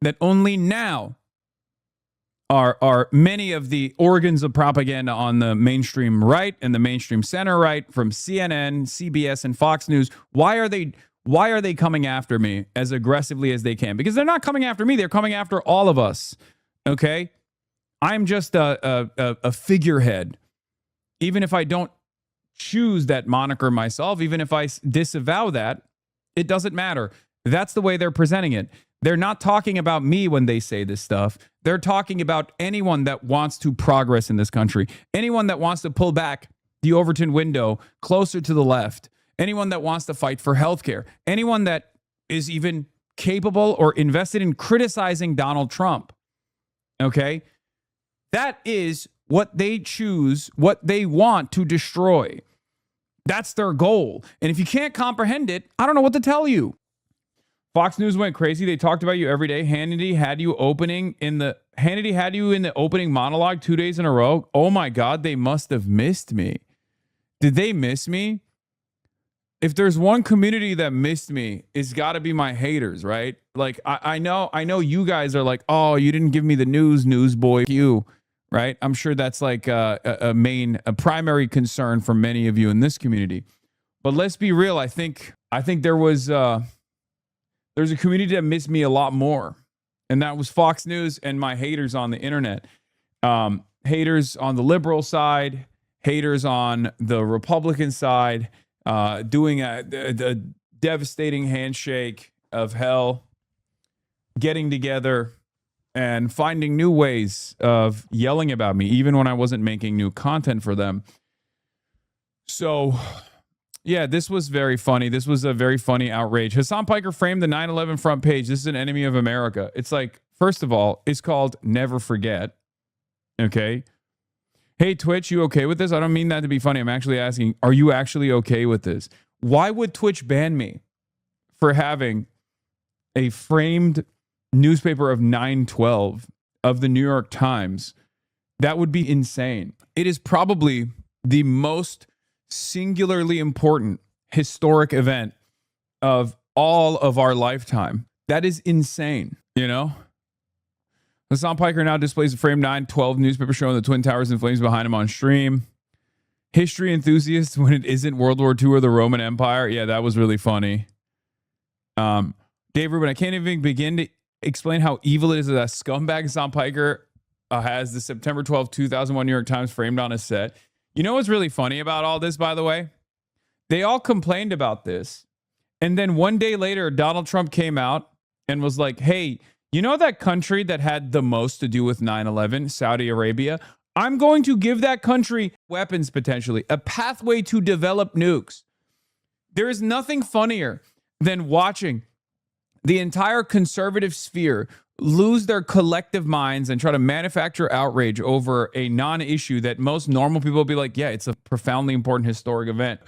that only now are many of the organs of propaganda on the mainstream right and the mainstream center right, from CNN, CBS, and Fox News. Why are they coming after me as aggressively as they can? Because they're not coming after me. They're coming after all of us. Okay? I'm just a figurehead. Even if I don't choose that moniker myself, even if I disavow that, it doesn't matter. That's the way they're presenting it. They're not talking about me when they say this stuff. They're talking about anyone that wants to progress in this country, anyone that wants to pull back the Overton window closer to the left, anyone that wants to fight for healthcare, anyone that is even capable or invested in criticizing Donald Trump. Okay? That is what they choose, what they want to destroy. That's their goal. And if you can't comprehend it, I don't know what to tell you. Fox News went crazy. They talked about you every day. Hannity had you in the opening monologue 2 days in a row. Oh my God, they must have missed me. Did they miss me? If there's one community that missed me, it's got to be my haters, right? Like I know you guys are like, oh, you didn't give me the news boy. You, right? I'm sure that's like a primary concern for many of you in this community. But let's be real. I think there's a community that missed me a lot more, and that was Fox News and my haters on the internet. Haters on the liberal side, haters on the Republican side, doing a devastating handshake of hell, getting together and finding new ways of yelling about me, even when I wasn't making new content for them. So yeah, this was very funny. This was a very funny outrage. Hasan Piker framed the 9/11 front page. This is an enemy of America. It's like, first of all, it's called Never Forget. Okay. Hey, Twitch, you okay with this? I don't mean that to be funny. I'm actually asking, are you actually okay with this? Why would Twitch ban me for having a framed newspaper of 9/12 of the New York Times? That would be insane. It is probably the most singularly important historic event of all of our lifetime. That is insane, you know? Hasan Piker now displays a frame 9/12 newspaper showing the Twin Towers in flames behind him on stream. History enthusiasts when it isn't World War II or the Roman Empire. Yeah, that was really funny. Dave Rubin, I can't even begin to explain how evil it is that a scumbag Hasan Piker has the September 12, 2001 New York Times framed on his set. You know what's really funny about all this, by the way? They all complained about this. And then one day later, Donald Trump came out and was like, hey, you know that country that had the most to do with 9/11, Saudi Arabia? I'm going to give that country weapons, potentially, a pathway to develop nukes. There is nothing funnier than watching the entire conservative sphere lose their collective minds and try to manufacture outrage over a non-issue that most normal people will be like, yeah, it's a profoundly important historic event.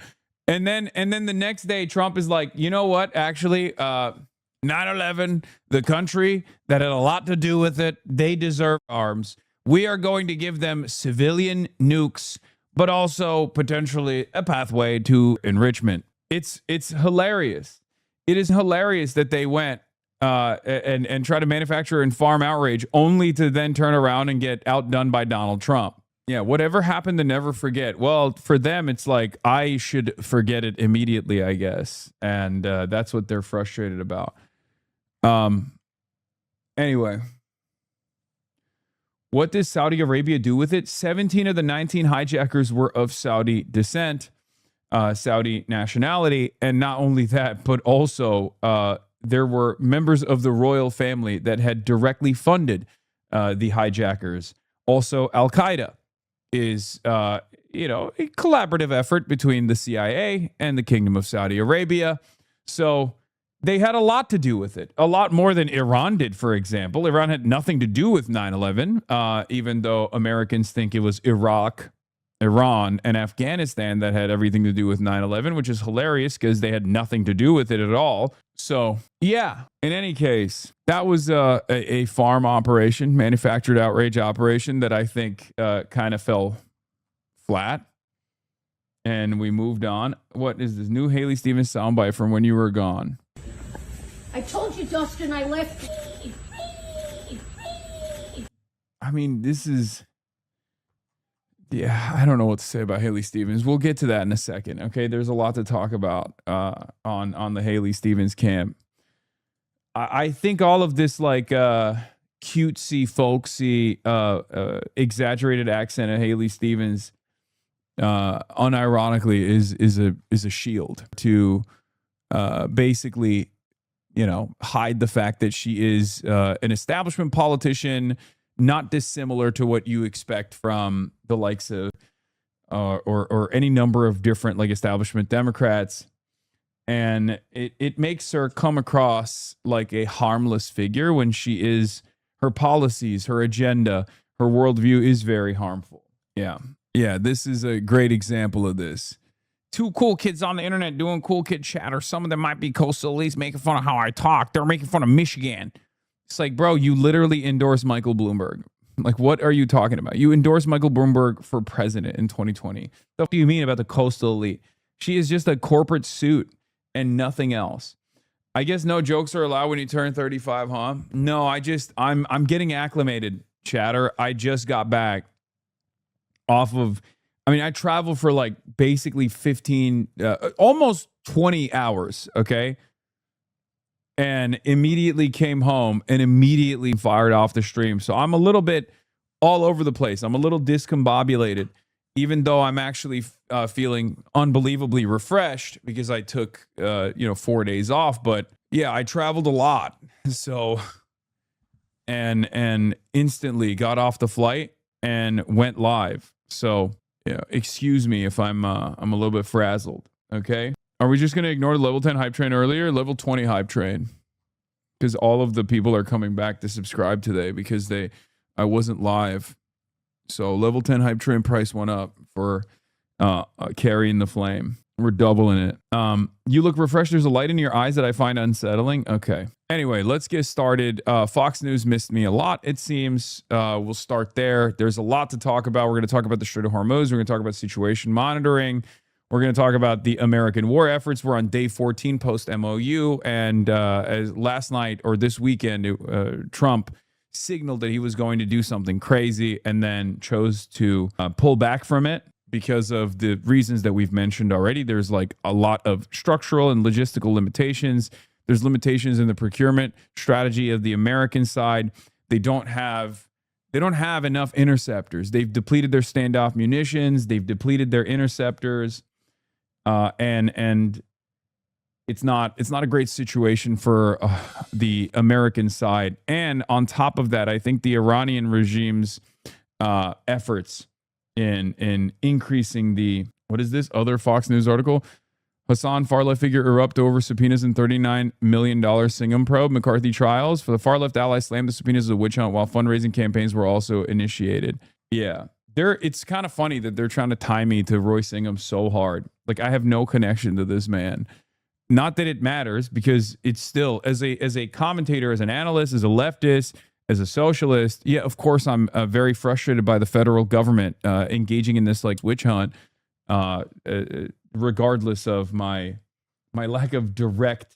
And then the next day, Trump is like, you know what? Actually, 9/11, the country that had a lot to do with it, they deserve arms. We are going to give them civilian nukes, but also potentially a pathway to enrichment. It's hilarious. It is hilarious that they went and try to manufacture and farm outrage only to then turn around and get outdone by Donald Trump. Yeah, whatever happened to Never Forget? Well, for them, it's like, I should forget it immediately, I guess. And that's what they're frustrated about. Anyway, what does Saudi Arabia do with it? 17 of the 19 hijackers were of Saudi descent, Saudi nationality. And not only that, but also there were members of the royal family that had directly funded the hijackers. Also, Al-Qaeda is, a collaborative effort between the CIA and the Kingdom of Saudi Arabia. So they had a lot to do with it, a lot more than Iran did, for example. Iran had nothing to do with 9/11, even though Americans think it was Iraq, Iran, and Afghanistan that had everything to do with 9/11, which is hilarious because they had nothing to do with it at all. So, yeah, in any case, that was a farm operation, manufactured outrage operation that I think kind of fell flat. And we moved on. What is this new Haley Stevens soundbite from when you were gone? I told you, Dustin, I left. mean, this is, yeah, I don't know what to say about Haley Stevens. We'll get to that in a second. Okay, there's a lot to talk about on the Haley Stevens camp. I think all of this like cutesy, folksy, exaggerated accent of Haley Stevens, unironically, is a shield to basically, hide the fact that she is an establishment politician, not dissimilar to what you expect from the likes of or any number of different like establishment Democrats. And it makes her come across like a harmless figure when her policies, her agenda, her worldview is very harmful. Yeah. Yeah, this is a great example of this. Two cool kids on the internet doing cool kid chatter. Some of them might be coastal elites making fun of how I talk. They're making fun of Michigan. It's like, bro, you literally endorse Michael Bloomberg. Like, what are you talking about? You endorse Michael Bloomberg for president in 2020. What do you mean about the coastal elite? She is just a corporate suit and nothing else. I guess no jokes are allowed when you turn 35, huh? No, I'm getting acclimated, chatter. I just got back I travel for like basically 15, almost 20 hours, okay? And immediately came home and immediately fired off the stream. So I'm a little bit all over the place. I'm a little discombobulated, even though I'm actually feeling unbelievably refreshed because I took 4 days off. But yeah, I traveled a lot. So and instantly got off the flight and went live. So yeah, excuse me if I'm a little bit frazzled. Okay. Are we just going to ignore the level 10 hype train earlier? Level 20 hype train. Because all of the people are coming back to subscribe today because I wasn't live. So level 10 hype train price went up for carrying the flame. We're doubling it. You look refreshed. There's a light in your eyes that I find unsettling. Okay. Anyway, let's get started. Fox News missed me a lot, it seems. We'll start there. There's a lot to talk about. We're going to talk about the Strait of Hormuz. We're going to talk about situation monitoring. We're going to talk about the American war efforts. We're on day 14 post MOU. And as last night or this weekend, Trump signaled that he was going to do something crazy and then chose to pull back from it because of the reasons that we've mentioned already. There's like a lot of structural and logistical limitations. There's limitations in the procurement strategy of the American side. They don't have enough interceptors. They've depleted their standoff munitions. They've depleted their interceptors. And it's not a great situation for the American side. And on top of that, I think the Iranian regime's efforts in increasing the, what is this other Fox News article? Hassan far-left figure erupt over subpoenas in $39 million Singham probe, McCarthy trials. For the far-left allies slammed the subpoenas as a witch hunt while fundraising campaigns were also initiated. Yeah. It's kind of funny that they're trying to tie me to Roy Singham so hard. Like, I have no connection to this man. Not that it matters, because it's still, as a commentator, as an analyst, as a leftist, as a socialist, yeah, of course, I'm very frustrated by the federal government engaging in this like witch hunt, regardless of my lack of direct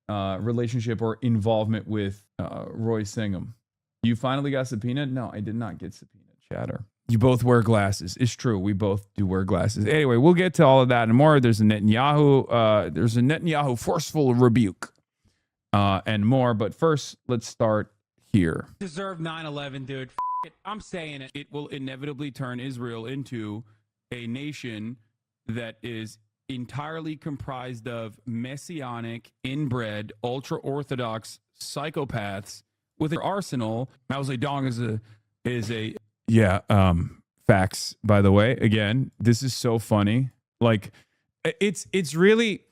relationship or involvement with Roy Singham. You finally got subpoenaed? No, I did not get subpoenaed, chatter. You both wear glasses. It's true. We both do wear glasses. Anyway, we'll get to all of that and more. There's a Netanyahu forceful rebuke and more. But first, let's start here. Deserve 9/11, dude. It. I'm saying it. It will inevitably turn Israel into a nation that is entirely comprised of messianic, inbred, ultra-Orthodox psychopaths with an arsenal. Mao Zedong is a facts, by the way. Again, this is so funny. Like, it's really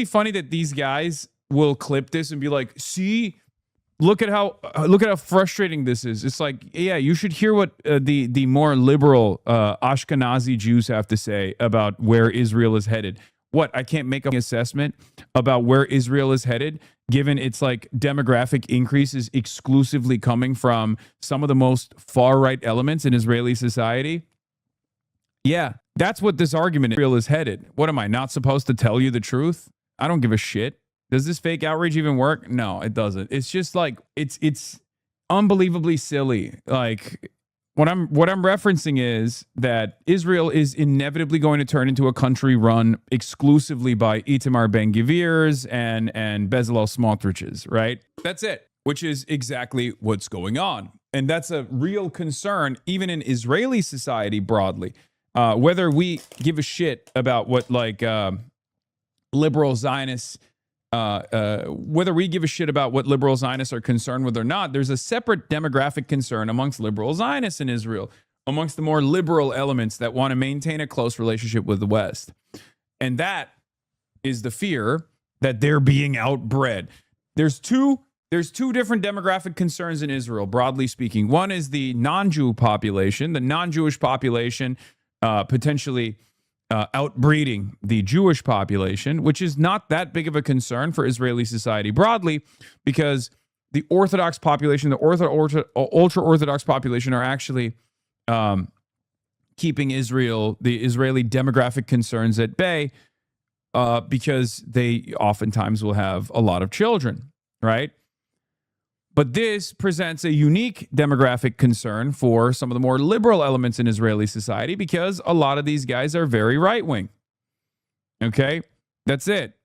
funny that these guys will clip this and be like, see, look at how frustrating this is. It's like, yeah, you should hear what the more liberal Ashkenazi Jews have to say about where Israel is headed. What, I can't make an assessment about where Israel is headed, given its like demographic increases exclusively coming from some of the most far-right elements in Israeli society? Yeah, that's what this argument is. Israel is headed. What am I, not supposed to tell you the truth? I don't give a shit. Does this fake outrage even work? No, it doesn't. It's just like, it's unbelievably silly. Like what I'm referencing is that Israel is inevitably going to turn into a country run exclusively by Itamar Ben-Gvir's and Bezalel Smotrich's, right? That's it, which is exactly what's going on. And that's a real concern, even in Israeli society broadly. Whether we give a shit about what liberal Zionists, whether we give a shit about what liberal Zionists are concerned with or not, there's a separate demographic concern amongst liberal Zionists in Israel, amongst the more liberal elements that want to maintain a close relationship with the West. And that is the fear that they're being outbred. There's two different demographic concerns in Israel, broadly speaking. One is the non-Jew population, the non-Jewish population potentially outbreeding the Jewish population, which is not that big of a concern for Israeli society broadly, because the Orthodox population, the ultra-Orthodox population are actually keeping the Israeli demographic concerns at bay because they oftentimes will have a lot of children, right? But this presents a unique demographic concern for some of the more liberal elements in Israeli society because a lot of these guys are very right-wing. Okay? That's it.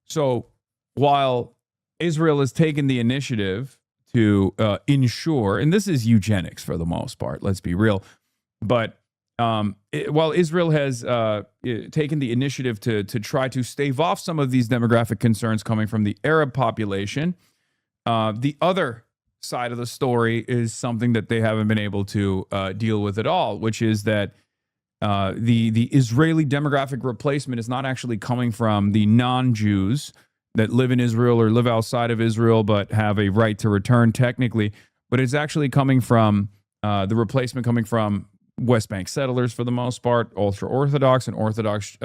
So while Israel has taken the initiative to ensure, and this is eugenics for the most part, let's be real, but while Israel has taken the initiative to try to stave off some of these demographic concerns coming from the Arab population, the other side of the story is something that they haven't been able to deal with at all, which is that the Israeli demographic replacement is not actually coming from the non-Jews that live in Israel or live outside of Israel but have a right to return technically, but it's actually coming from the replacement coming from West Bank settlers for the most part, ultra-Orthodox and Orthodox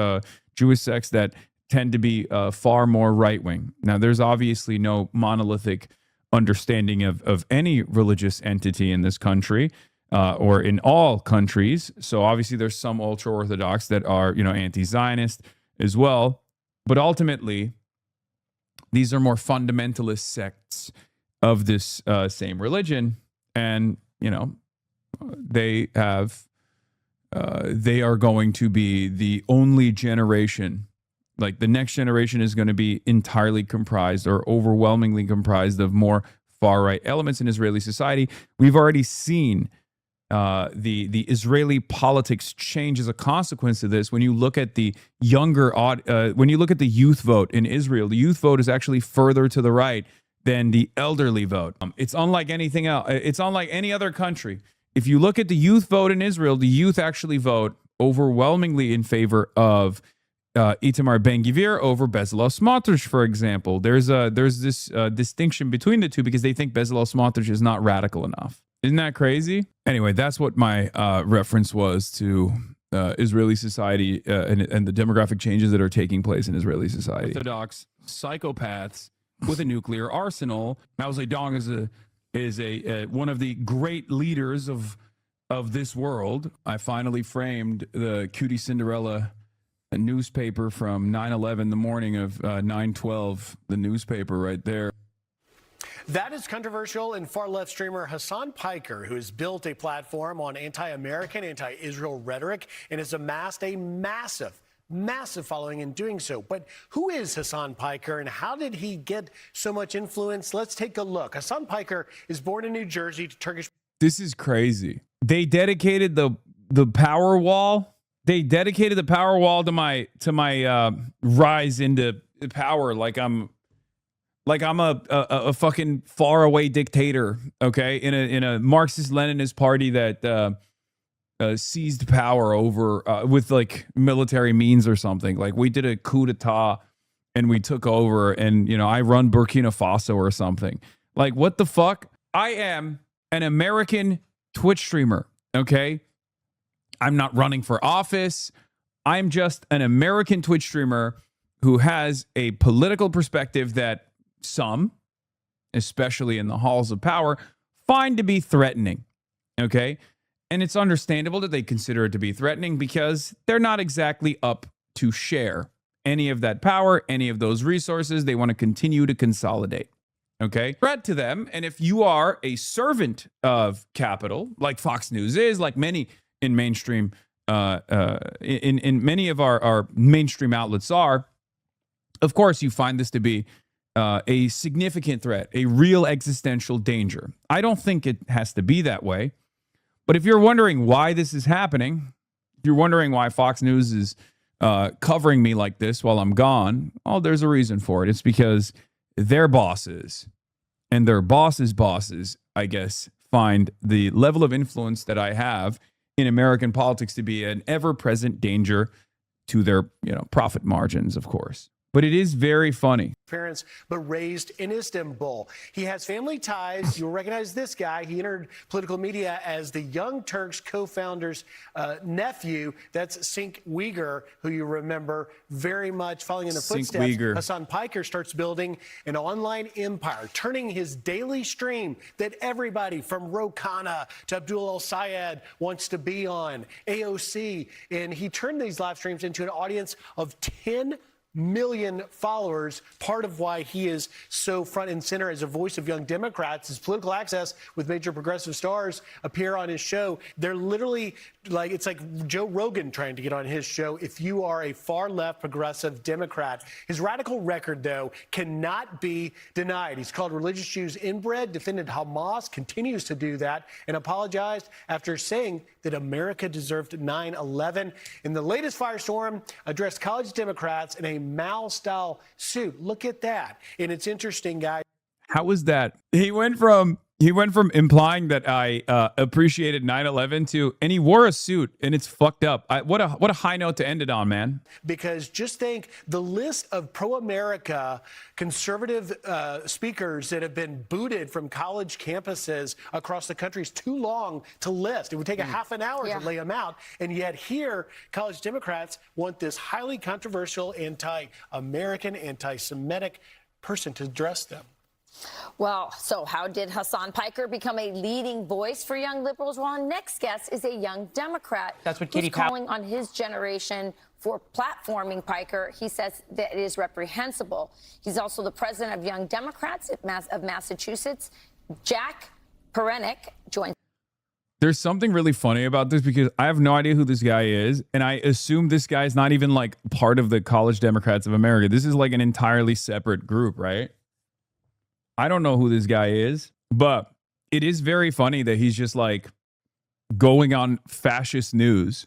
Jewish sects that tend to be far more right-wing. Now, there's obviously no monolithic understanding of any religious entity in this country or in all countries. So obviously there's some ultra-Orthodox that are, anti-Zionist as well. But ultimately, these are more fundamentalist sects of this same religion. And, they are going to be the only generation. Like the next generation is going to be entirely comprised or overwhelmingly comprised of more far-right elements in Israeli society. We've already seen the Israeli politics change as a consequence of this. When you look at the when you look at the youth vote in Israel, the youth vote is actually further to the right than the elderly vote. It's unlike anything else. It's unlike any other country. If you look at the youth vote in Israel, the youth actually vote overwhelmingly in favor of Itamar Ben-Gvir over Bezalel Smotrich, for example. There's this distinction between the two because they think Bezalel Smotrich is not radical enough. Isn't that crazy? Anyway, that's what my reference was to Israeli society and the demographic changes that are taking place in Israeli society. Orthodox psychopaths with a nuclear arsenal. Mao Zedong is one of the great leaders of this world. I finally framed the Cutie Cinderella newspaper from 9/11, the morning of 9/12, the newspaper right there. That is controversial and far-left streamer Hasan Piker, who has built a platform on anti-American, anti-Israel rhetoric and has amassed a massive following in doing so. But who is Hasan Piker and how did he get so much influence? Let's take a look. Hasan Piker is born in New Jersey to Turkish. This is crazy. They dedicated the power wall. They dedicated the power wall to my rise into power like I'm a fucking faraway dictator, okay? In a Marxist-Leninist party that seized power over with like military means or something. Like we did a coup d'etat and we took over, and I run Burkina Faso or something. Like what the fuck? I am an American Twitch streamer, okay? I'm not running for office. I'm just an American Twitch streamer who has a political perspective that some, especially in the halls of power, find to be threatening, okay? And it's understandable that they consider it to be threatening because they're not exactly up to share any of that power, any of those resources. They want to continue to consolidate. Okay, threat to them. And if you are a servant of capital, like Fox News is, like many in mainstream, in many of our mainstream outlets are, of course, you find this to be a significant threat, a real existential danger. I don't think it has to be that way. But if you're wondering why this is happening, if you're wondering why Fox News is covering me like this while I'm gone, oh, there's a reason for it. It's because their bosses and their bosses' bosses, I guess, find the level of influence that I have in American politics to be an ever-present danger to their, profit margins, of course. But it is very funny. Parents, but raised in Istanbul. He has family ties. You'll recognize this guy. He entered political media as the Young Turks co-founder's nephew. That's Cenk Uygur, who you remember very much following in the footsteps. Uygur. Hasan Piker starts building an online empire, turning his daily stream that everybody from Ro Khanna to Abdul El-Sayed wants to be on, AOC. And he turned these live streams into an audience of 10 million followers. Part of why he is so front and center as a voice of young Democrats. His political access with major progressive stars appear on his show. They're literally like, it's like Joe Rogan trying to get on his show if you are a far left progressive Democrat. His radical record, though, cannot be denied. He's called religious Jews inbred, defended Hamas, continues to do that, and apologized after saying that America deserved 9/11. In the latest firestorm, addressed college Democrats in a Mao-style suit. Look at that. And it's interesting, guys. How was that? He went from implying that I appreciated 9/11 to, and he wore a suit, and it's fucked up. What a high note to end it on, man. Because just think the list of pro-America conservative speakers that have been booted from college campuses across the country is too long to list. It would take a half an hour to lay them out. And yet here, college Democrats want this highly controversial, anti-American, anti-Semitic person to address them. Well, so how did Hasan Piker become a leading voice for young liberals? Well, our next guest is a young Democrat. That's what who's Katie calling on his generation for platforming Piker. He says that it is reprehensible. He's also the president of Young Democrats of Massachusetts. Jack Perenick joins. There's something really funny about this because I have no idea who this guy is, and I assume this guy is not even like part of the College Democrats of America. This is like an entirely separate group, right? I don't know who this guy is, but it is very funny that he's just like going on fascist news,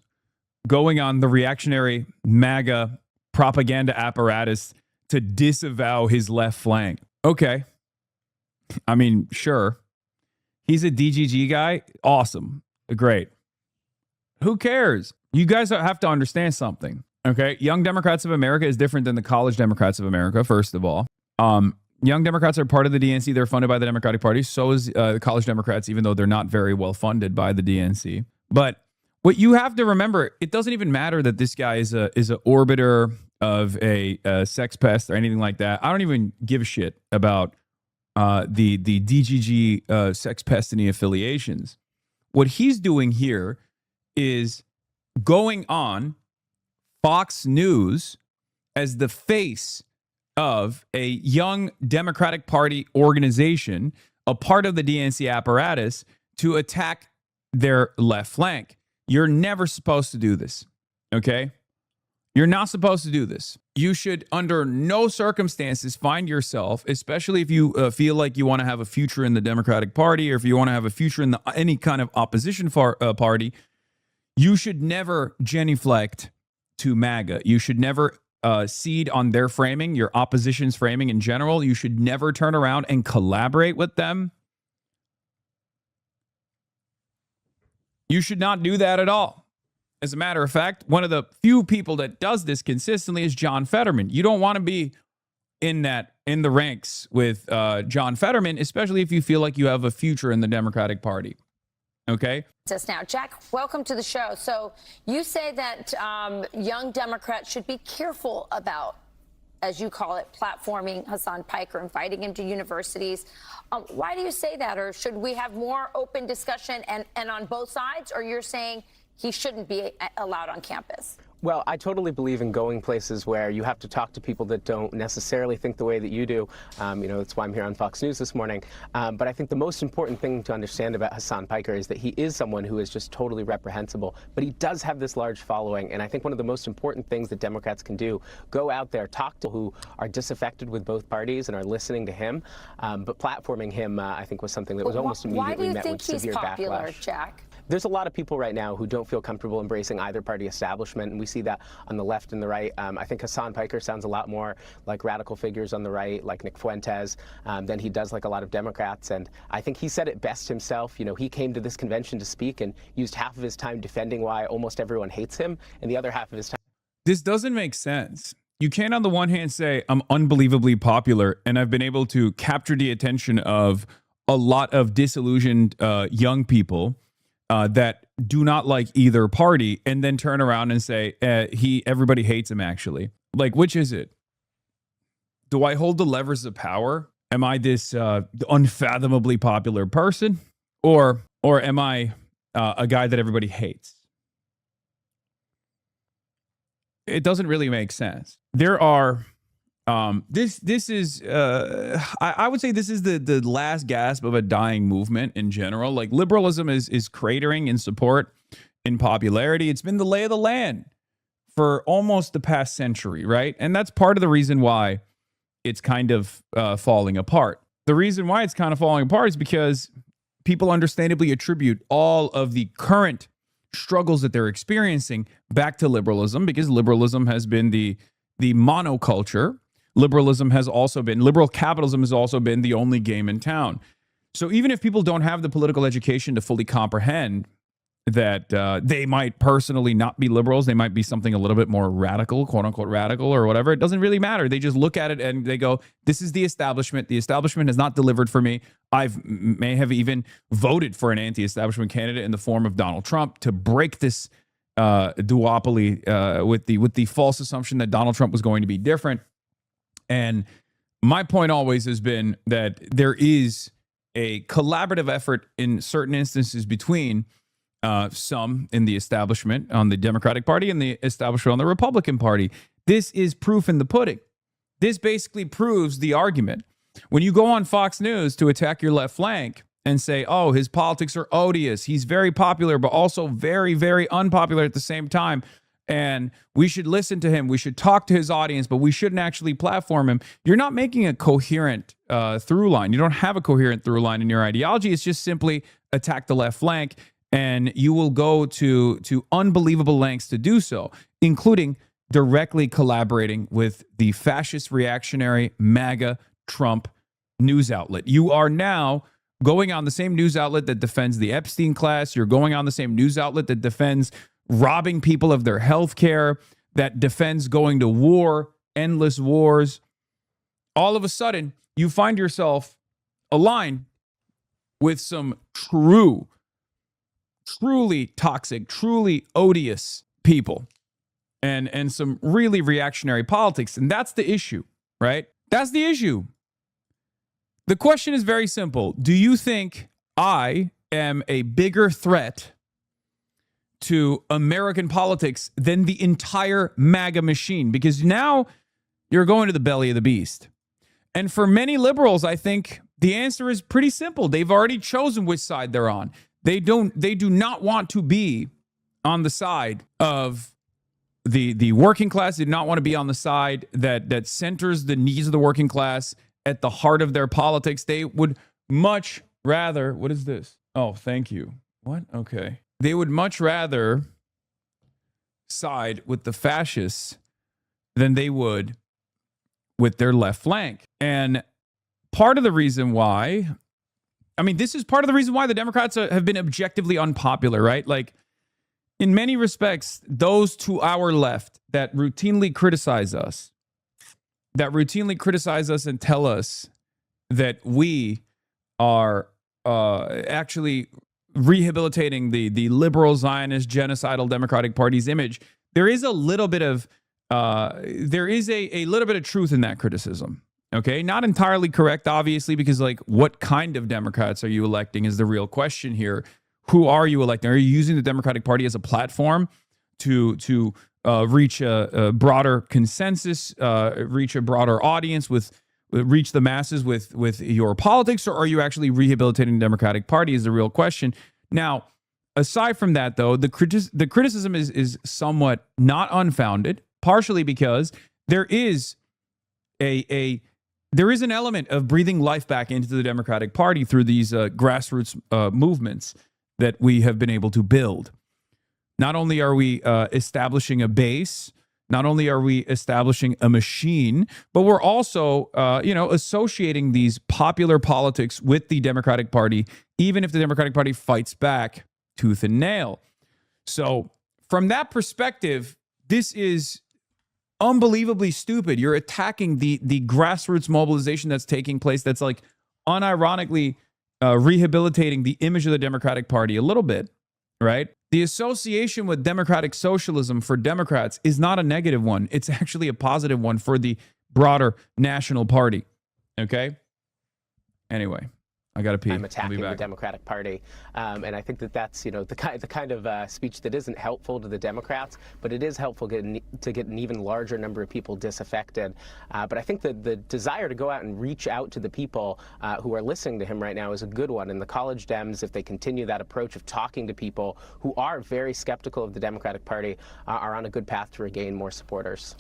going on the reactionary MAGA propaganda apparatus to disavow his left flank. Okay. I mean, sure. He's a DGG guy. Awesome. Great. Who cares? You guys have to understand something. Okay. Young Democrats of America is different than the College Democrats of America, first of all. Young Democrats are part of the DNC. They're funded by the Democratic Party. So is the College Democrats, even though they're not very well funded by the DNC. But what you have to remember, it doesn't even matter that this guy is a orbiter of a sex pest or anything like that. I don't even give a shit about the DGG sex pestiny affiliations. What he's doing here is going on Fox News as the face of a young Democratic Party organization, a part of the DNC apparatus, to attack their left flank. You're never supposed to do this, okay? You're not supposed to do this. You should, under no circumstances, find yourself, especially if you feel like you want to have a future in the Democratic Party or if you want to have a future in any kind of opposition party, you should never genuflect to MAGA. You should never cede on their framing, your opposition's framing in general. You should never turn around and collaborate with them. You should not do that at all. As a matter of fact, one of the few people that does this consistently is John Fetterman. You don't want to be in the ranks with John Fetterman, especially if you feel like you have a future in the Democratic Party. Okay. Now, Jack, welcome to the show. So you say that young Democrats should be careful about, as you call it, platforming Hasan Piker, inviting him to universities. Why do you say that? Or should we have more open discussion and on both sides? Or you're saying he shouldn't be allowed on campus? Well, I totally believe in going places where you have to talk to people that don't necessarily think the way that you do. That's why I'm here on Fox News this morning. But I think the most important thing to understand about Hasan Piker is that he is someone who is just totally reprehensible. But he does have this large following. And I think one of the most important things that Democrats can do, go out there, talk to people who are disaffected with both parties and are listening to him. But platforming him, I think, was something that was almost immediately met with severe backlash. Why do you think he's popular, Jack? There's a lot of people right now who don't feel comfortable embracing either party establishment, and we see that on the left and the right. I think Hasan Piker sounds a lot more like radical figures on the right, like Nick Fuentes, than he does like a lot of Democrats. And I think he said it best himself. You know, he came to this convention to speak and used half of his time defending why almost everyone hates him, and the other half of his time. This doesn't make sense. You can't on the one hand say I'm unbelievably popular and I've been able to capture the attention of a lot of disillusioned young people that do not like either party, and then turn around and say everybody hates him. Actually, like, which is it? Do I hold the levers of power? Am I this unfathomably popular person, or am I a guy that everybody hates? It doesn't really make sense. There are this is I would say this is the last gasp of a dying movement in general. Like, liberalism is cratering in support, in popularity. It's been the lay of the land for almost the past century, right? And that's part of the reason why it's kind of falling apart. The reason why it's kind of falling apart is because people understandably attribute all of the current struggles that they're experiencing back to liberalism, because liberalism has been the monoculture. Liberal capitalism has also been the only game in town. So even if people don't have the political education to fully comprehend that they might personally not be liberals, they might be something a little bit more radical, quote unquote radical or whatever, it doesn't really matter. They just look at it and they go, this is the establishment. The establishment has not delivered for me. May have even voted for an anti-establishment candidate in the form of Donald Trump to break this duopoly with the false assumption that Donald Trump was going to be different. And my point always has been that there is a collaborative effort in certain instances between some in the establishment on the Democratic Party and the establishment on the Republican Party. This is proof in the pudding. This basically proves the argument. When you go on Fox News to attack your left flank and say, oh, his politics are odious, he's very popular, but also very, very unpopular at the same time, and we should listen to him, we should talk to his audience, but we shouldn't actually platform him, you're not making a coherent through line. You don't have a coherent through line in your ideology. It's just simply attack the left flank, and you will go to unbelievable lengths to do so, including directly collaborating with the fascist, reactionary, MAGA, Trump news outlet. You are now going on the same news outlet that defends the Epstein class. You're going on the same news outlet that defends robbing people of their health care, that defends going to war, endless wars. All of a sudden, you find yourself aligned with some truly toxic, truly odious people and some really reactionary politics. And that's the issue, right? That's the issue. The question is very simple. Do you think I am a bigger threat to American politics than the entire MAGA machine? Because now you're going to the belly of the beast. And for many liberals, I think the answer is pretty simple. They've already chosen which side they're on. They do not want to be on the side of the working class. They do not want to be on the side that centers the needs of the working class at the heart of their politics. They would much rather, what is this? Oh, thank you. What? Okay. They would much rather side with the fascists than they would with their left flank. And part of the reason why, this is part of the reason why the Democrats have been objectively unpopular, right? Like, in many respects, those to our left that routinely criticize us and tell us that we are actually rehabilitating the liberal Zionist genocidal Democratic Party's image, there is a little bit of truth in that criticism. Okay, not entirely correct, obviously, because like, what kind of Democrats are you electing is the real question here. Who are you electing? Are you using the Democratic Party as a platform to reach a broader consensus, reach a broader audience reach the masses with your politics, or are you actually rehabilitating the Democratic Party is the real question. Now, aside from that, though, the criticism is somewhat not unfounded, partially because there is there is an element of breathing life back into the Democratic Party through these grassroots movements that we have been able to build. Not only are we establishing a base, not only are we establishing a machine, but we're also, associating these popular politics with the Democratic Party, even if the Democratic Party fights back tooth and nail. So from that perspective, this is unbelievably stupid. You're attacking the grassroots mobilization that's taking place. That's like unironically rehabilitating the image of the Democratic Party a little bit, right? The association with democratic socialism for Democrats is not a negative one. It's actually a positive one for the broader national party. Okay? Anyway, I got to pee. I'm attacking the Democratic Party. And I think that's, the kind of speech that isn't helpful to the Democrats, but it is helpful to get an even larger number of people disaffected. But I think that the desire to go out and reach out to the people who are listening to him right now is a good one. And the college Dems, if they continue that approach of talking to people who are very skeptical of the Democratic Party, are on a good path to regain more supporters.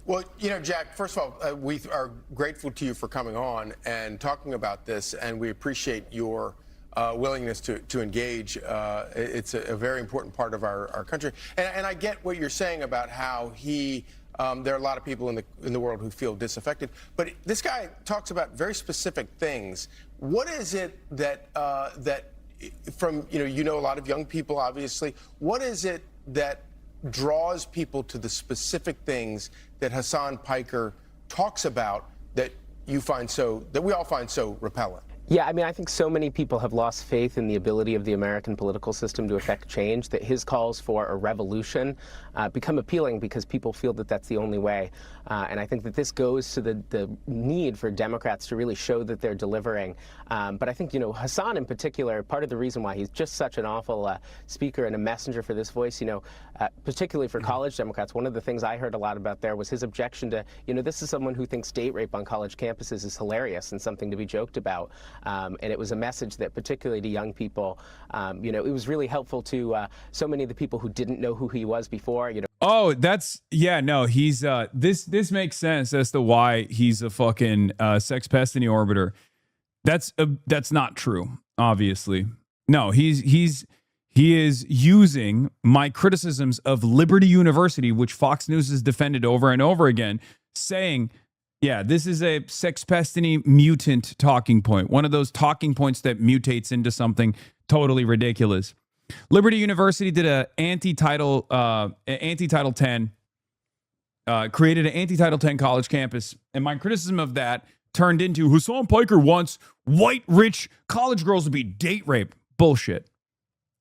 Well, Jack, first of all, we are grateful to you for coming on and talking about this, and we appreciate your willingness to engage. It's a very important part of our country. And I get what you're saying about how there are a lot of people in the world who feel disaffected. But this guy talks about very specific things. What is it that from, a lot of young people, obviously, what is it that draws people to the specific things that Hasan Piker talks about that we all find so repellent? Yeah, I think so many people have lost faith in the ability of the American political system to affect change that his calls for a revolution become appealing because people feel that that's the only way. And I think that this goes to the need for Democrats to really show that they're delivering. But I think, Hasan in particular, part of the reason why he's just such an awful speaker and a messenger for this voice, particularly for college Democrats, one of the things I heard a lot about there was his objection to, this is someone who thinks date rape on college campuses is hilarious and something to be joked about. And it was a message that, particularly to young people, it was really helpful to so many of the people who didn't know who he was before. Oh, he's this makes sense as to why he's a fucking sex pest in the orbiter. That's not true, obviously. No, he is using my criticisms of Liberty University, which Fox News has defended over and over again, saying, yeah, this is a sexpestiny mutant talking point. One of those talking points that mutates into something totally ridiculous. Liberty University did an anti-Title 10, created an anti-Title 10 college campus. And my criticism of that turned into Hasan Piker wants white, rich college girls to be date raped. Bullshit.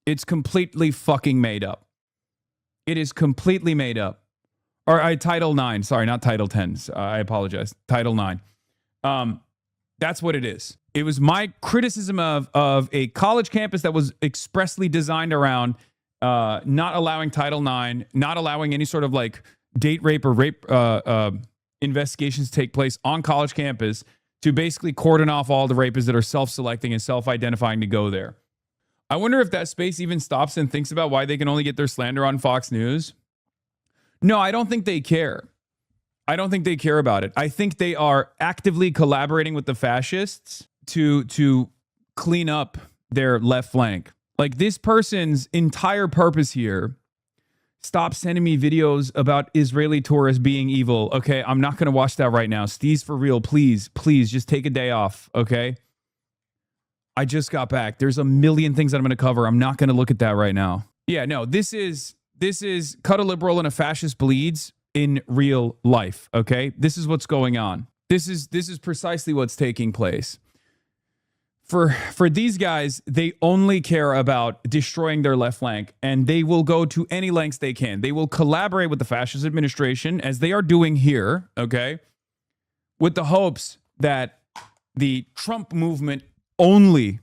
It's completely fucking made up. It is completely made up. Or Title 9. Sorry, not Title 10. I apologize. Title 9. That's what it is. It was my criticism of a college campus that was expressly designed around not allowing Title 9, not allowing any sort of like date rape or rape investigations to take place on college campus, to basically cordon off all the rapists that are self-selecting and self-identifying to go there. I wonder if that space even stops and thinks about why they can only get their slander on Fox News. No, I don't think they care. I don't think they care about it. I think they are actively collaborating with the fascists to clean up their left flank. Like, this person's entire purpose here, stop sending me videos about Israeli tourists being evil. Okay, I'm not going to watch that right now. Steve's for real. Please, just take a day off, okay? I just got back. There's a million things that I'm going to cover. I'm not going to look at that right now. Yeah, no, this is cut a liberal and a fascist bleeds in real life, okay? This is what's going on. This is precisely what's taking place. For these guys, they only care about destroying their left flank, and they will go to any lengths they can. They will collaborate with the fascist administration, as they are doing here, okay, with the hopes that the Trump movement only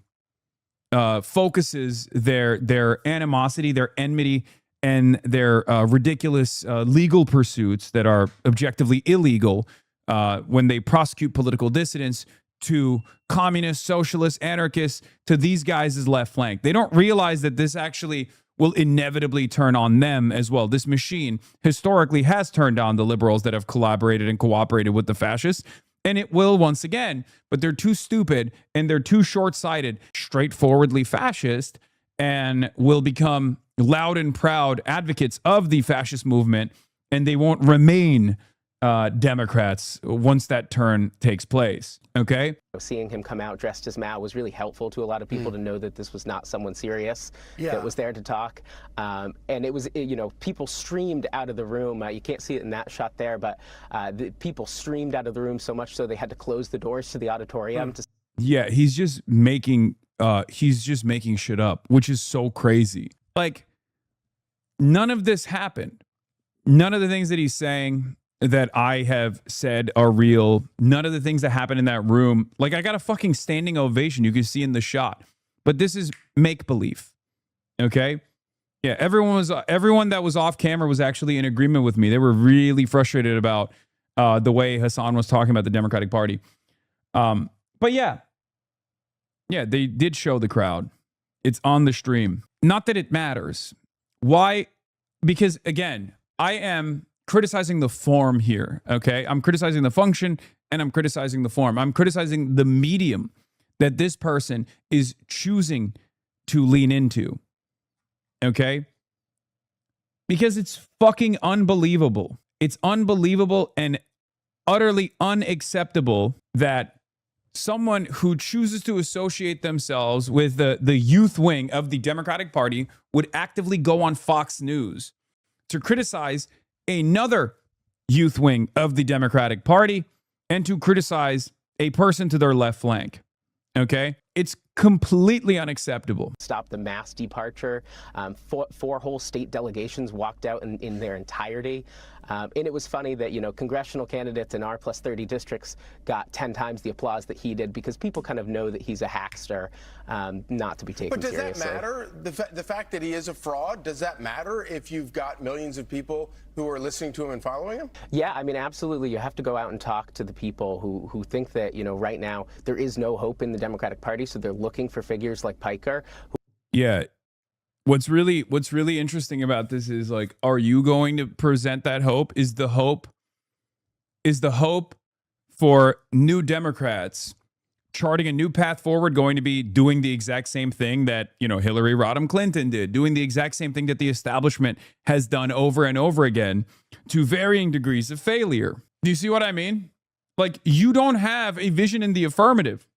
focuses their animosity, their enmity and their ridiculous legal pursuits that are objectively illegal when they prosecute political dissidents, to communists, socialists, anarchists, to these guys' as left flank. They don't realize that this actually will inevitably turn on them as well. This machine historically has turned on the liberals that have collaborated and cooperated with the fascists, and it will once again, but they're too stupid and they're too short-sighted, straightforwardly fascist, and will become loud and proud advocates of the fascist movement, and they won't remain Democrats once that turn takes place. Okay. Seeing him come out dressed as Mao was really helpful to a lot of people to know that this was not someone serious that was there to talk. And it was, people streamed out of the room. You can't see it in that shot there, but the people streamed out of the room so much so they had to close the doors to the auditorium. Yeah, he's just making shit up, which is so crazy. Like, none of this happened. None of the things that he's saying that I have said are real. None of the things that happened in that room. Like, I got a fucking standing ovation you can see in the shot. But this is make-believe. Okay? Yeah, everyone that was off camera was actually in agreement with me. They were really frustrated about the way Hasan was talking about the Democratic Party. But yeah, they did show the crowd. It's on the stream. Not that it matters. Why? Because, again, I am criticizing the form here, okay? I'm criticizing the function and I'm criticizing the form. I'm criticizing the medium that this person is choosing to lean into, okay? Because it's fucking unbelievable. It's unbelievable and utterly unacceptable that someone who chooses to associate themselves with the youth wing of the Democratic Party would actively go on Fox News to criticize another youth wing of the Democratic Party and to criticize a person to their left flank. Okay? It's completely unacceptable. Stop the mass departure. Four whole state delegations walked out in their entirety. And it was funny that, congressional candidates in R+30 districts got 10 times the applause that he did because people kind of know that he's a hackster, not to be taken seriously. But does that matter? The fact that he is a fraud, does that matter if you've got millions of people who are listening to him and following him? Yeah, I mean, absolutely. You have to go out and talk to the people who think that, right now there is no hope in the Democratic Party, so they're looking for figures like Piker. Yeah. What's really interesting about this is, like, are you going to present that hope? Is the hope for New Democrats charting a new path forward going to be doing the exact same thing that, Hillary Rodham Clinton did, doing the exact same thing that the establishment has done over and over again to varying degrees of failure? Do you see what I mean? Like, you don't have a vision in the affirmative.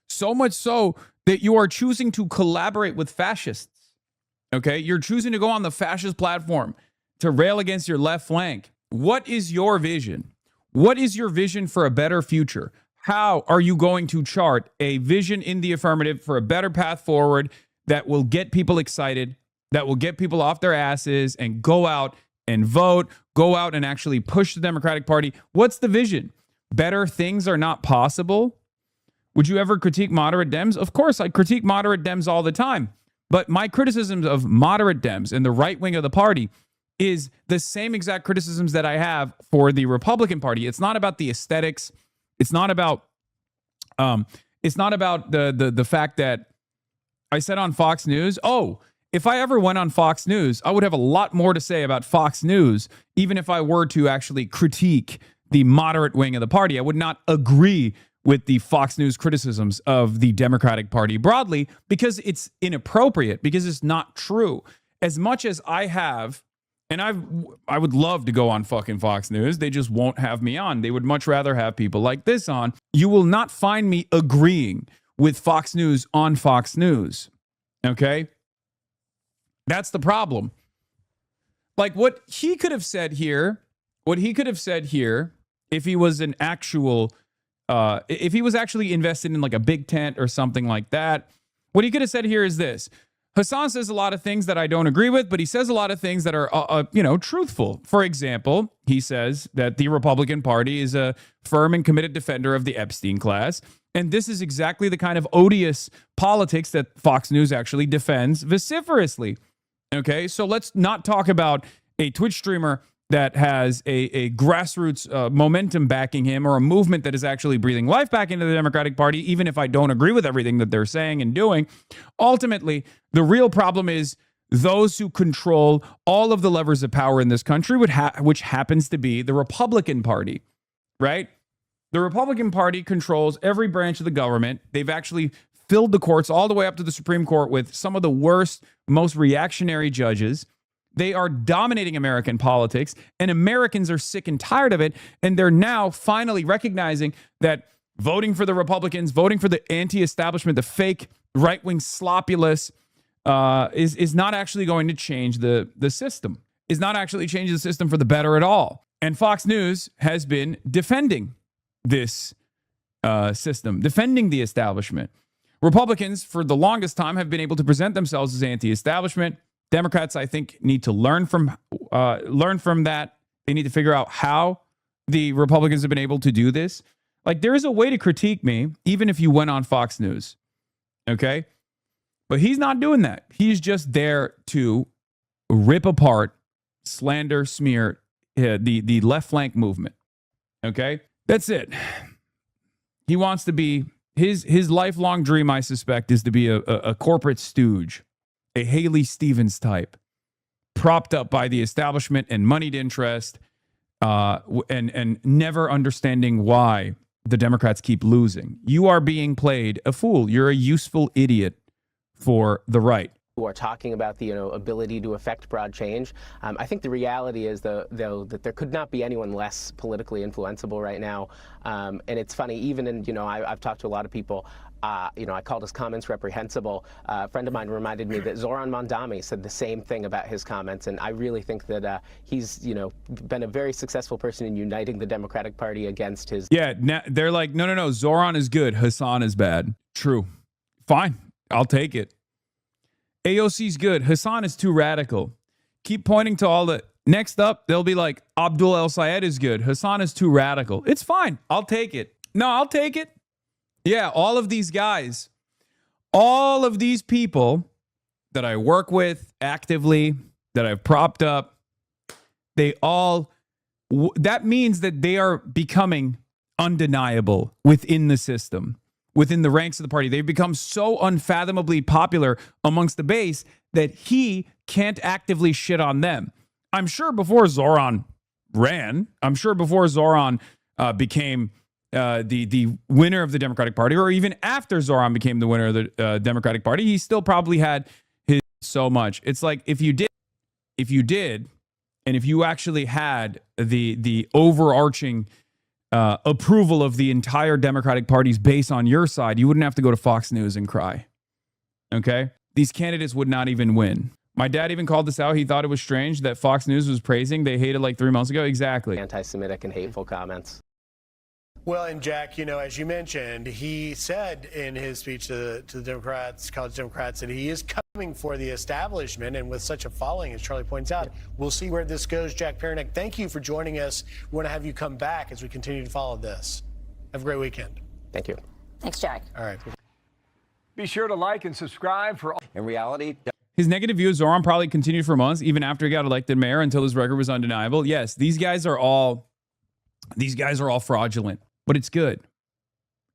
So much so that you are choosing to collaborate with fascists. Okay? You're choosing to go on the fascist platform to rail against your left flank. What is your vision? What is your vision for a better future? How are you going to chart a vision in the affirmative for a better path forward that will get people excited, that will get people off their asses and go out and vote, go out and actually push the Democratic Party? What's the vision? Better things are not possible? Would you ever critique moderate Dems? Of course, I critique moderate Dems all the time. But my criticisms of moderate Dems and the right wing of the party is the same exact criticisms that I have for the Republican Party. It's not about the aesthetics. It's not about the fact that I said on Fox News, if I ever went on Fox News, I would have a lot more to say about Fox News, even if I were to actually critique the moderate wing of the party. I would not agree with the Fox News criticisms of the Democratic Party broadly because it's inappropriate, because it's not true. As much as I have, and I would love to go on fucking Fox News, they just won't have me on. They would much rather have people like this on. You will not find me agreeing with Fox News on Fox News. Okay? That's the problem. Like, what he could have said here, if he was an actual if he was actually invested in like a big tent or something like that, what he could have said here is this: Hasan says a lot of things that I don't agree with, but he says a lot of things that are, truthful. For example, he says that the Republican Party is a firm and committed defender of the Epstein class. And this is exactly the kind of odious politics that Fox News actually defends vociferously. Okay, so let's not talk about a Twitch streamer that has a grassroots momentum backing him, or a movement that is actually breathing life back into the Democratic Party, even if I don't agree with everything that they're saying and doing. Ultimately, the real problem is those who control all of the levers of power in this country, which happens to be the Republican Party, right? The Republican Party controls every branch of the government. They've actually filled the courts all the way up to the Supreme Court with some of the worst, most reactionary judges. They are dominating American politics, and Americans are sick and tired of it. And they're now finally recognizing that voting for the Republicans, voting for the anti-establishment, the fake right-wing sloppulous, is not actually going to change the system, is not actually change the system for the better at all. And Fox News has been defending this system, defending the establishment. Republicans, for the longest time, have been able to present themselves as anti-establishment. Democrats, I think, need to learn from that. They need to figure out how the Republicans have been able to do this. Like, there is a way to critique me, even if you went on Fox News, okay? But he's not doing that. He's just there to rip apart, slander, smear the left flank movement, okay? That's it. He wants to be, his lifelong dream, I suspect, is to be a corporate stooge, a Haley Stevens type, propped up by the establishment and moneyed interest, and never understanding why the Democrats keep losing. You are being played a fool. You're a useful idiot for the right. Who are talking about the ability to affect broad change. I think the reality is, though, that there could not be anyone less politically influenceable right now. And it's funny, even in, I've talked to a lot of people. I called his comments reprehensible. A friend of mine reminded me that Zoran Mondami said the same thing about his comments, and I really think that he's, been a very successful person in uniting the Democratic Party against his. Yeah, they're like, no, Zoran is good, Hasan is bad. True. Fine, I'll take it. AOC's good, Hasan is too radical. Keep pointing to all the. Next up, they'll be like, Abdul El Sayed is good, Hasan is too radical. It's fine, I'll take it. No, I'll take it. Yeah, all of these guys, all of these people that I work with actively, that I've propped up, they all, that means that they are becoming undeniable within the system, within the ranks of the party. They've become so unfathomably popular amongst the base that he can't actively shit on them. I'm sure before Zoran ran, I'm sure before Zoran became the winner of the Democratic Party, or even after Zoran became the winner of the Democratic Party, he still probably had his so much. It's like if you did, and if you actually had the overarching approval of the entire Democratic Party's base on your side, you wouldn't have to go to Fox News and cry. Okay? These candidates would not even win. My dad even called this out. He thought it was strange that Fox News was praising. They hated like 3 months ago. Exactly. Anti-Semitic and hateful comments. Well, and Jack, as you mentioned, he said in his speech to the Democrats, college Democrats, that he is coming for the establishment. And with such a following, as Charlie points out, we'll see where this goes. Jack Pernick, thank you for joining us. We want to have you come back as we continue to follow this. Have a great weekend. Thank you. Thanks, Jack. All right. Be sure to like and subscribe for. In reality, his negative view of Zoran probably continued for months, even after he got elected mayor, until his record was undeniable. Yes, these guys are all fraudulent. But it's good.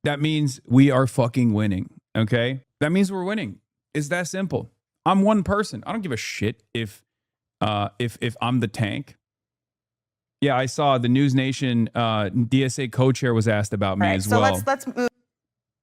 That means we are fucking winning, okay? That means we're winning. It's that simple. I'm one person. I don't give a shit if I'm the tank. Yeah, I saw the News Nation DSA co-chair was asked about me as well. So let's move.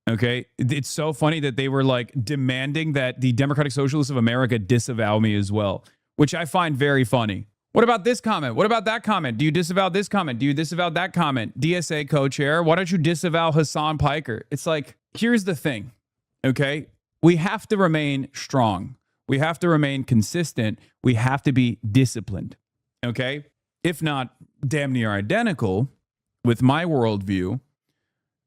Okay, it's so funny that they were like demanding that the Democratic Socialists of America disavow me as well, which I find very funny. What about this comment? What about that comment? Do you disavow this comment? Do you disavow that comment? DSA co-chair, why don't you disavow Hasan Piker? It's like, here's the thing, okay? We have to remain strong. We have to remain consistent. We have to be disciplined, okay? If not damn near identical with my worldview,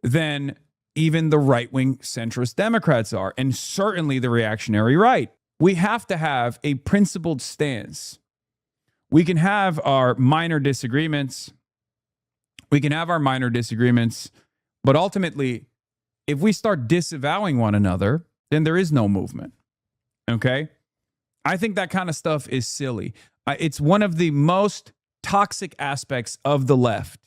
then even the right-wing centrist Democrats are, and certainly the reactionary right. We have to have a principled stance. We can have our minor disagreements. But ultimately, if we start disavowing one another, then there is no movement. Okay? I think that kind of stuff is silly. It's one of the most toxic aspects of the left.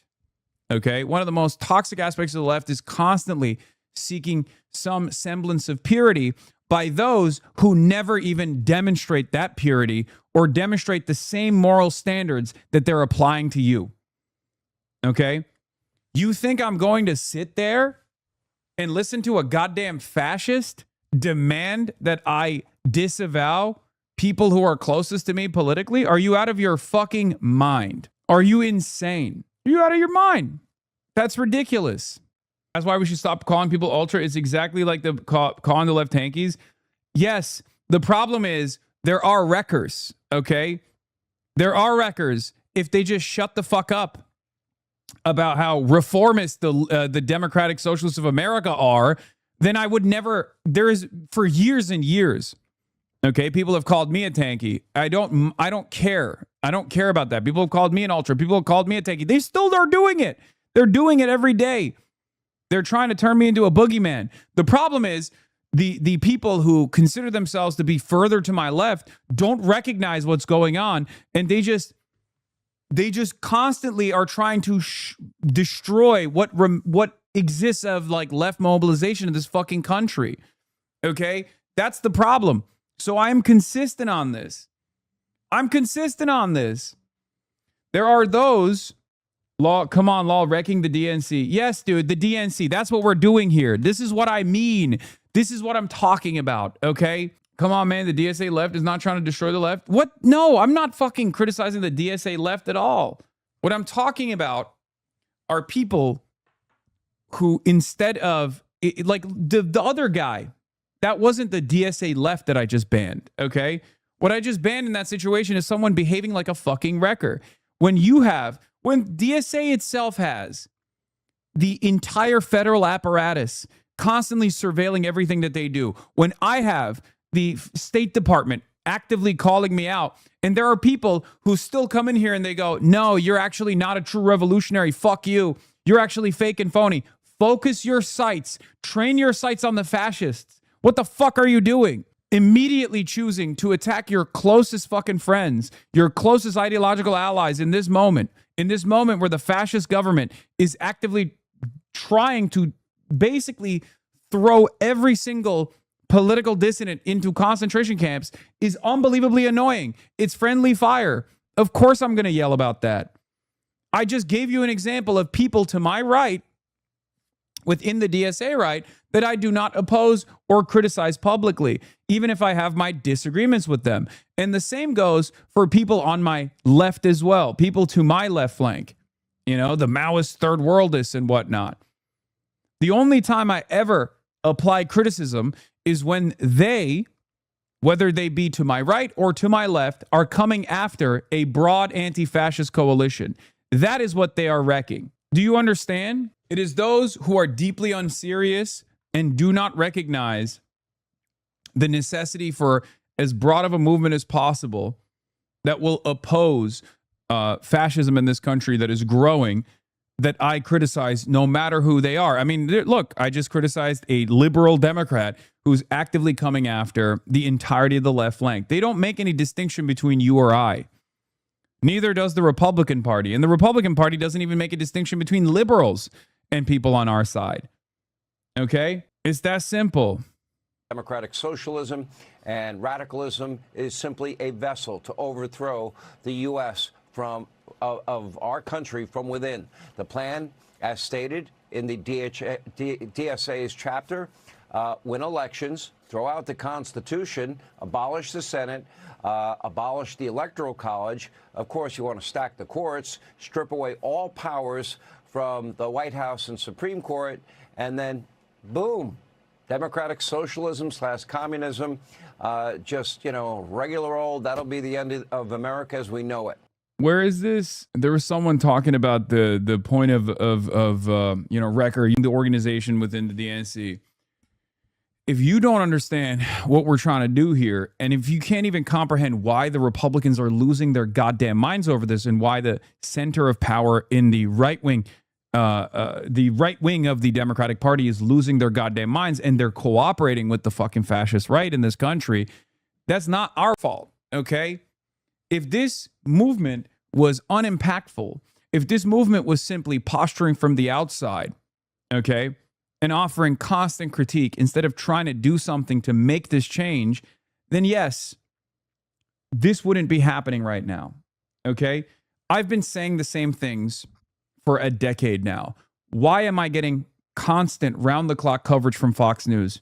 Okay? One of the most toxic aspects of the left is constantly seeking some semblance of purity by those who never even demonstrate that purity or demonstrate the same moral standards that they're applying to you. Okay? You think I'm going to sit there and listen to a goddamn fascist demand that I disavow people who are closest to me politically? Are you out of your fucking mind? Are you insane? Are you out of your mind? That's ridiculous. That's why we should stop calling people ultra. It's exactly like the calling the left hankies. Yes, the problem is there are wreckers, okay? There are wreckers. If they just shut the fuck up about how reformist the Democratic Socialists of America are, then I would never, there is, for years and years, okay, people have called me a tanky. I don't care. I don't care about that. People have called me an ultra. People have called me a tanky. They still are doing it. They're doing it every day. They're trying to turn me into a boogeyman. The problem is the people who consider themselves to be further to my left don't recognize what's going on, and they just constantly are trying to destroy what exists of like left mobilization in this fucking country. Okay? That's the problem. So I'm consistent on this. I'm consistent on this. There are those law, come on, law, wrecking the DNC. Yes, dude, the DNC. That's what we're doing here. This is what I mean. This is what I'm talking about, okay? Come on, man. The DSA left is not trying to destroy the left. What? No, I'm not fucking criticizing the DSA left at all. What I'm talking about are people who, instead of, like the other guy, that wasn't the DSA left that I just banned, okay? What I just banned in that situation is someone behaving like a fucking wrecker. When DSA itself has the entire federal apparatus constantly surveilling everything that they do, when I have the State Department actively calling me out, and there are people who still come in here and they go, no, you're actually not a true revolutionary. Fuck you. You're actually fake and phony. Focus your sights. Train your sights on the fascists. What the fuck are you doing? Immediately choosing to attack your closest fucking friends, your closest ideological allies in this moment where the fascist government is actively trying to basically throw every single political dissident into concentration camps is unbelievably annoying. It's friendly fire. Of course I'm going to yell about that. I just gave you an example of people to my right within the DSA right that I do not oppose or criticize publicly, even if I have my disagreements with them. And the same goes for people on my left as well, people to my left flank, you know, the Maoist third worldists and whatnot. The only time I ever apply criticism is when they, whether they be to my right or to my left, are coming after a broad anti-fascist coalition. That is what they are wrecking. Do you understand? It is those who are deeply unserious and do not recognize the necessity for as broad of a movement as possible that will oppose fascism in this country that is growing, that I criticize no matter who they are. I mean, look, I just criticized a liberal Democrat who's actively coming after the entirety of the left flank. They don't make any distinction between you or I. Neither does the Republican Party. And the Republican Party doesn't even make a distinction between liberals and people on our side. Okay? It's that simple. Democratic socialism and radicalism is simply a vessel to overthrow the U.S. of our country from within. The plan, as stated in the DSA's chapter, win elections, throw out the Constitution, abolish the Senate, abolish the Electoral College. Of course, you want to stack the courts, strip away all powers from the White House and Supreme Court, and then, boom, democratic socialism / communism, just, you know, regular old, that'll be the end of America as we know it. Where is this? There was someone talking about the point of you know, Wrecker, the organization within the DNC. If you don't understand what we're trying to do here, and if you can't even comprehend why the Republicans are losing their goddamn minds over this, and why the center of power in the right wing of the Democratic Party is losing their goddamn minds, and they're cooperating with the fucking fascist right in this country, That's not our fault, okay? If this movement was unimpactful, if this movement was simply posturing from the outside, okay, and offering constant critique instead of trying to do something to make this change, then yes, this wouldn't be happening right now, okay? I've been saying the same things for a decade now. Why am I getting constant round-the-clock coverage from Fox News?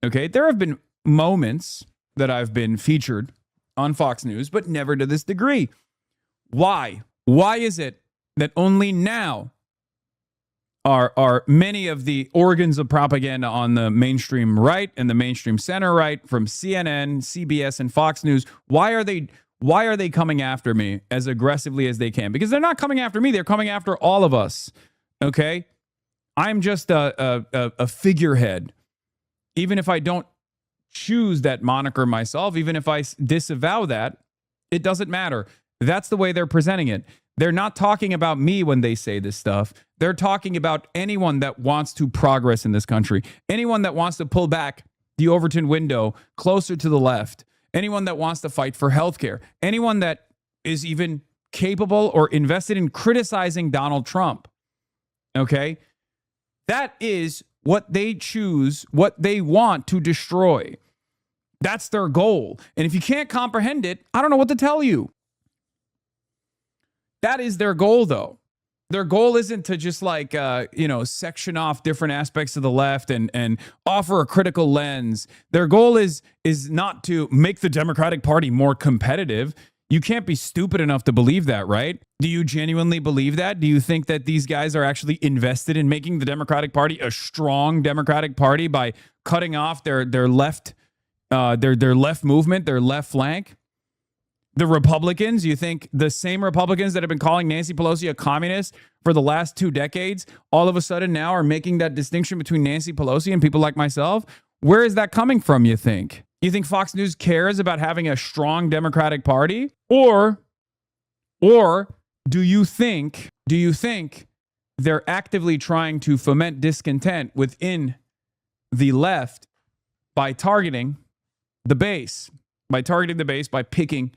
Okay, there have been moments that I've been featured on Fox News, but never to this degree. Why? Why is it that only now are many of the organs of propaganda on the mainstream right and the mainstream center right, from CNN, CBS, and Fox News, why are they coming after me as aggressively as they can? Because they're not coming after me, they're coming after all of us. Okay? I'm just a figurehead. Even if I don't choose that moniker myself, even if I disavow that, it doesn't matter. That's the way they're presenting it. They're not talking about me when they say this stuff. They're talking about anyone that wants to progress in this country, anyone that wants to pull back the Overton window closer to the left, anyone that wants to fight for healthcare, anyone that is even capable or invested in criticizing Donald Trump. Okay? That is what they choose, what they want to destroy. That's their goal. And if you can't comprehend it, I don't know what to tell you. That is their goal, though. Their goal isn't to just section off different aspects of the left and offer a critical lens. Their goal is not to make the Democratic Party more competitive. You can't be stupid enough to believe that, right? Do you genuinely believe that? Do you think that these guys are actually invested in making the Democratic Party a strong Democratic Party by cutting off their left left movement, their left flank? The Republicans, you think the same Republicans that have been calling Nancy Pelosi a communist for the last 2 decades, all of a sudden now are making that distinction between Nancy Pelosi and people like myself? Where is that coming from, you think? You think Fox News cares about having a strong Democratic Party? Or do you think they're actively trying to foment discontent within the left by targeting the base, by picking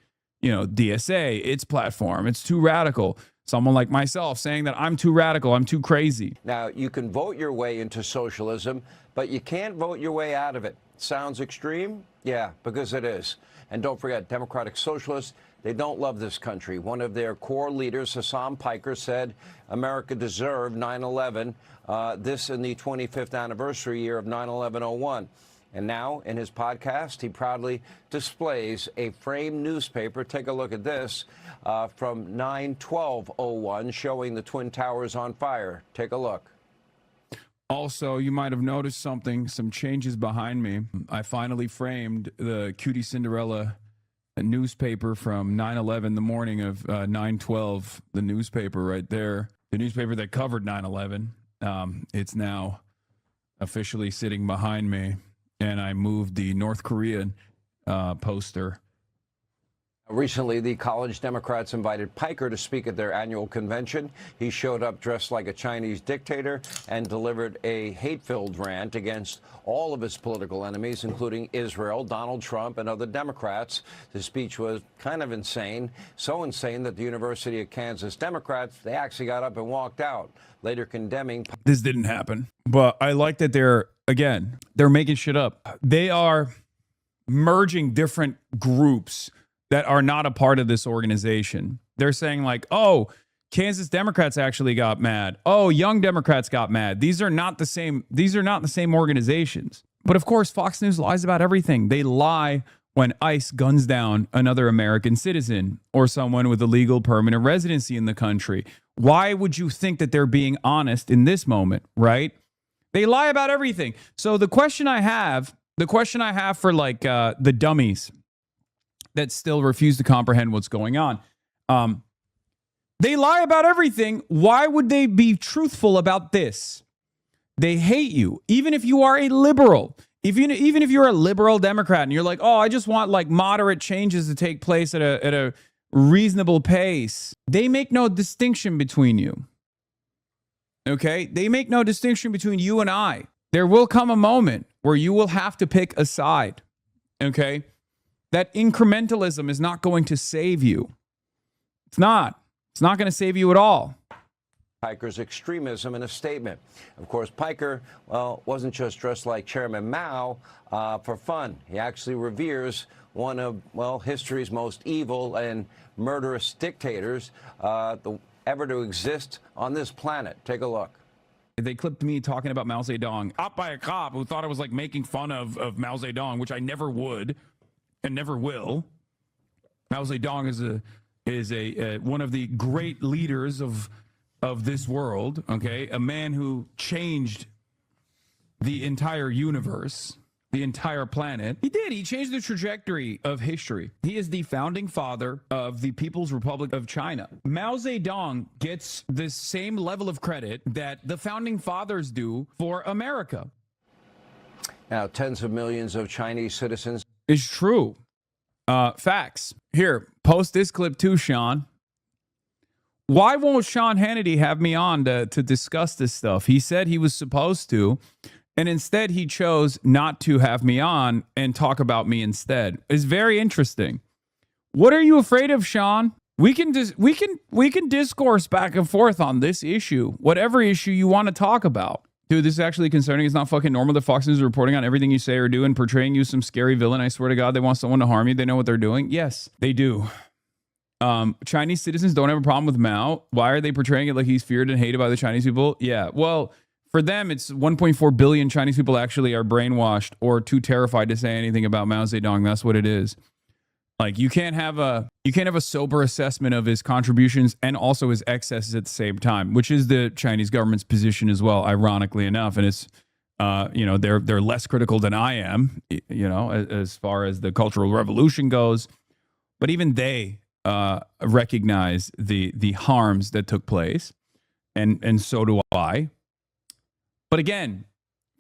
DSA, its platform? It's too radical. Someone like myself saying that I'm too radical, I'm too crazy. Now, you can vote your way into socialism, but you can't vote your way out of it. Sounds extreme? Yeah, because it is. And don't forget, Democratic Socialists, they don't love this country. One of their core leaders, Hassan Piker, said America deserved 9/11, this in the 25th anniversary year of 9/11/01. And now, in his podcast, he proudly displays a framed newspaper. Take a look at this from 9/12/01, showing the Twin Towers on fire. Take a look. Also, you might have noticed some changes behind me. I finally framed the Cutie Cinderella newspaper from 9/11, the morning of 9/12, the newspaper right there, the newspaper that covered 9/11. It's now officially sitting behind me. And I moved the North Korean poster. Recently, the college Democrats invited Piker to speak at their annual convention. He showed up dressed like a Chinese dictator and delivered a hate-filled rant against all of his political enemies, including Israel, Donald Trump, and other Democrats. His speech was kind of insane, so insane that the University of Kansas Democrats, they actually got up and walked out, later condemning. This didn't happen, but I like that they're making shit up. They are merging different groups that are not a part of this organization. They're saying like, oh, Kansas Democrats actually got mad. Oh, young Democrats got mad. These are not the same organizations. But of course, Fox News lies about everything. They lie when ICE guns down another American citizen or someone with a legal permanent residency in the country. Why would you think that they're being honest in this moment, right? They lie about everything. So the question I have for like the dummies that still refuse to comprehend what's going on, they lie about everything. Why would they be truthful about this? They hate you, even if you are a liberal. Even if you're a liberal Democrat and you're like, oh, I just want like moderate changes to take place at a reasonable pace. They make no distinction between you. Okay? They make no distinction between you and I. There will come a moment where you will have to pick a side. Okay? that incrementalism is not going to save you. It's not. It's not going to save you at all. Piker's extremism in a statement. Of course, Piker, well, wasn't just dressed like Chairman Mao for fun. He actually reveres one of, well, history's most evil and murderous dictators ever to exist on this planet. Take a look. They clipped me talking about Mao Zedong up by a cop who thought I was like making fun of Mao Zedong, which I never would and never will. Mao Zedong is a one of the great leaders of this world, okay? A man who changed the entire universe, the entire planet. He did. He changed the trajectory of history. He is the founding father of the People's Republic of China. Mao Zedong gets the same level of credit that the founding fathers do for America. Now, tens of millions of Chinese citizens. It's true. Facts. Here, post this clip too, Sean. Why won't Sean Hannity have me on to discuss this stuff? He said he was supposed to, and instead he chose not to have me on and talk about me instead. It's very interesting. What are you afraid of, Sean? We can discourse back and forth on this issue, whatever issue you want to talk about. Dude, this is actually concerning. It's not fucking normal that Fox News is reporting on everything you say or do and portraying you as some scary villain. I swear to God, they want someone to harm you. They know what they're doing. Yes, they do. Chinese citizens don't have a problem with Mao. Why are they portraying it like he's feared and hated by the Chinese people? Yeah, well, for them, it's 1.4 billion Chinese people actually are brainwashed or too terrified to say anything about Mao Zedong. That's what it is. Like you can't have a sober assessment of his contributions and also his excesses at the same time, which is the Chinese government's position as well, ironically enough. And it's they're less critical than I am, as far as the Cultural Revolution goes. But even they recognize the harms that took place, and so do I. But again,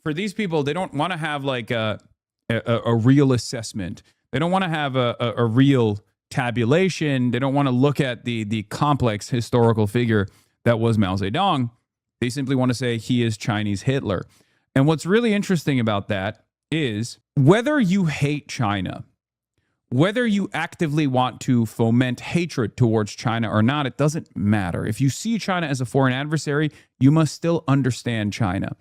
for these people, they don't want to have like a real assessment. They don't want to have a real tabulation. They don't want to look at the complex historical figure that was Mao Zedong. They simply want to say he is Chinese Hitler. And what's really interesting about that is whether you hate China, whether you actively want to foment hatred towards China or not, it doesn't matter. If you see China as a foreign adversary, you must still understand China.